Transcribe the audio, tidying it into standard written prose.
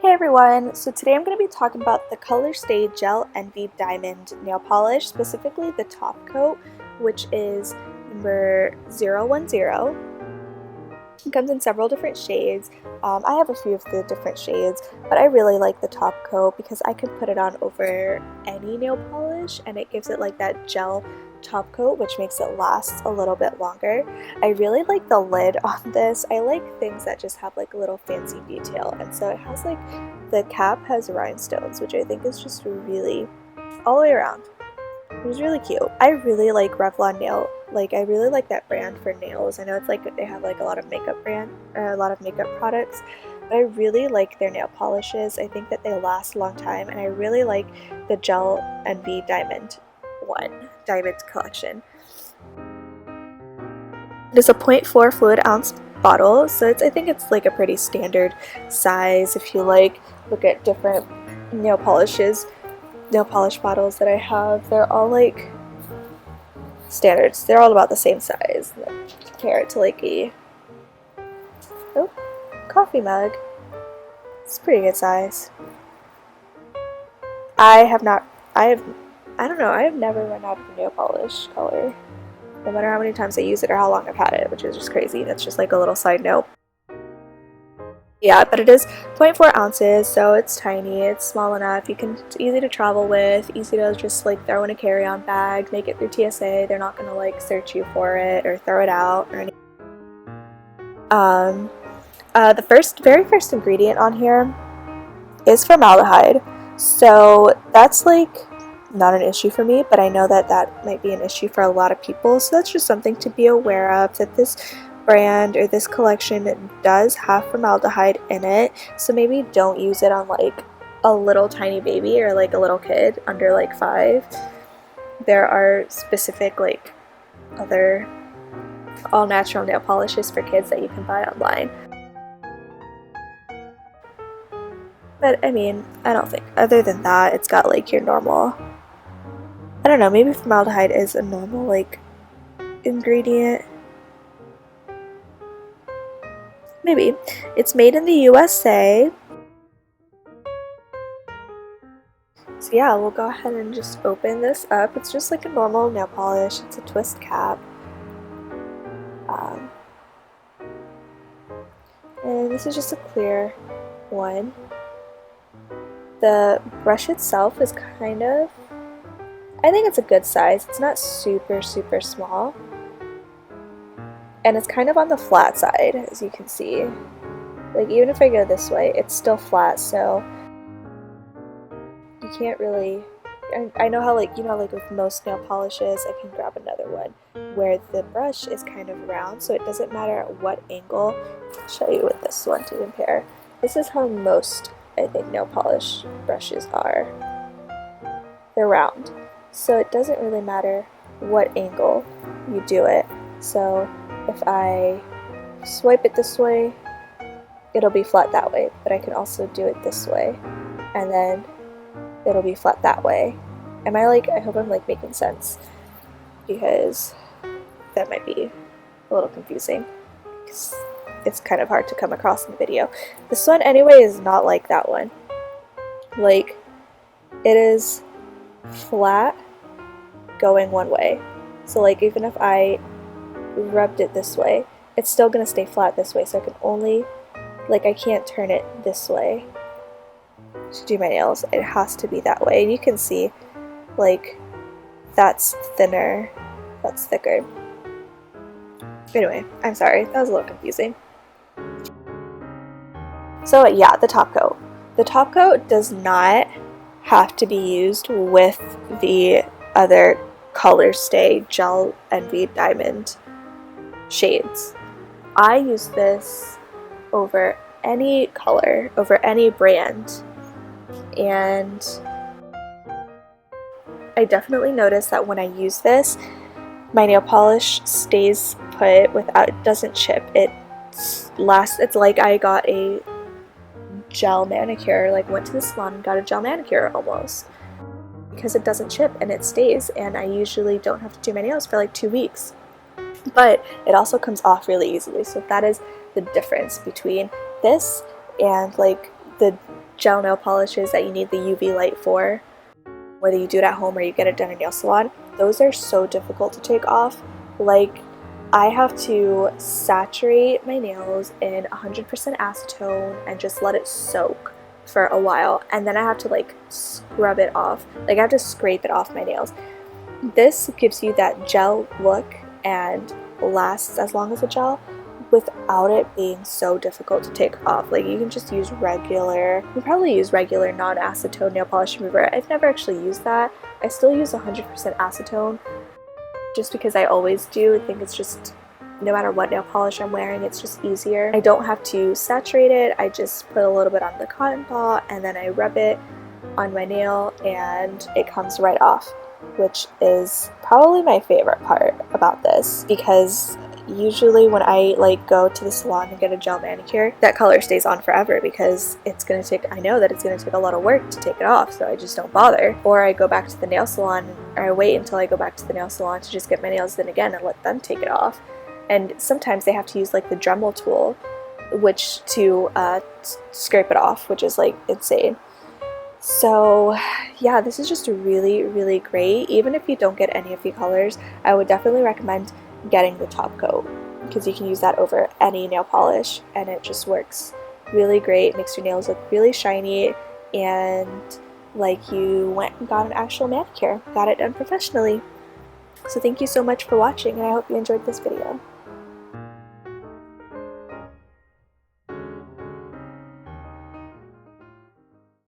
Hey everyone, so today I'm going to be talking about the Colorstay Gel Envy Diamond Nail Polish, specifically the top coat, which is number 010. It comes in several different shades. I have a few of the different shades, but I really like the top coat because I can put it on over any nail polish and it gives it like that gel top coat, which makes it last a little bit longer. I really like the lid on this. I like things that just have like a little fancy detail, and so it has like the cap has rhinestones, which I think is just really all the way around. It was really cute. I really like Revlon nail. I really like that brand for nails. I know it's like they have like a lot of makeup products, but I really like their nail polishes. I think that they last a long time, and I really like the Gel Envy Diamond collection. It is a 0.4 fluid ounce bottle, so I think it's like a pretty standard size if you look at different nail polish bottles that I have. They're all like standards. They're all about the same size. Compare it to like a coffee mug. It's a pretty good size. I have never run out of nail polish color, no matter how many times I use it or how long I've had it, which is just crazy. That's just like a little side note. Yeah, but it is 0.4 ounces, so it's tiny, it's small enough, it's easy to travel with, easy to just like throw in a carry-on bag, make it through TSA. They're not gonna like search you for it or throw it out or anything. The very first ingredient on here is formaldehyde, so that's like not an issue for me, but I know that that might be an issue for a lot of people, so that's just something to be aware of, that this brand or this collection does have formaldehyde in it, so maybe don't use it on like a little tiny baby or like a little kid under like 5. There are specific like other all natural nail polishes for kids that you can buy online. But I mean, I don't think, other than that, it's got like your normal, I don't know, maybe formaldehyde is a normal like ingredient. Maybe. It's made in the USA. So yeah, we'll go ahead and just open this up. It's just like a normal nail polish. It's a twist cap. And this is just a clear one. The brush itself is kind of, I think it's a good size. It's not super small. And it's kind of on the flat side, as you can see. Like, even if I go this way, it's still flat, so you can't really, I know how like with most nail polishes, I can grab another one where the brush is kind of round, so it doesn't matter at what angle. I'll show you with this one to compare. This is how most, I think, nail polish brushes are. They're round, so it doesn't really matter what angle you do it. So if I swipe it this way, it'll be flat that way, but I can also do it this way, and then it'll be flat that way. I hope I'm like making sense, because that might be a little confusing, because it's kind of hard to come across in the video. This one anyway is not like that one. Like, it is flat going one way. So like, even if I rubbed it this way, it's still gonna stay flat this way, so I can only, like, I can't turn it this way to do my nails. It has to be that way, and you can see like that's thinner, that's thicker. Anyway, I'm sorry, that was a little confusing. So yeah, the top coat. The top coat does not have to be used with the other Colorstay Gel Envy Diamond shades. I use this over any color, over any brand, and I definitely notice that when I use this, my nail polish stays put without, it doesn't chip. It's like I got a gel manicure, like went to the salon and got a gel manicure almost, because it doesn't chip and it stays, and I usually don't have to do my nails for like 2 weeks. But it also comes off really easily, so that is the difference between this and like the gel nail polishes that you need the UV light for, whether you do it at home or you get it done in a nail salon, those are so difficult to take off. Like, I have to saturate my nails in 100% acetone and just let it soak for a while, and then I have to like scrub it off. Like, I have to scrape it off my nails. This gives you that gel look and lasts as long as a gel without it being so difficult to take off. Like, you can just use regular, you probably use regular non-acetone nail polish remover. I've never actually used that. I still use 100% acetone just because I always do. I think it's just, no matter what nail polish I'm wearing, it's just easier. I don't have to saturate it. I just put a little bit on the cotton ball and then I rub it on my nail and it comes right off, which is probably my favorite part about this, because usually when I like go to the salon and get a gel manicure, that color stays on forever because it's gonna take, I know that it's gonna take a lot of work to take it off, so I just don't bother. Or I go back to the nail salon, or I wait until I go back to the nail salon to just get my nails done again and let them take it off. And sometimes they have to use like the Dremel tool, which to scrape it off, which is like insane. So yeah, this is just really, really great. Even if you don't get any of the colors, I would definitely recommend getting the top coat, because you can use that over any nail polish and it just works really great. Makes your nails look really shiny and like you went and got an actual manicure, got it done professionally. So thank you so much for watching, and I hope you enjoyed this video.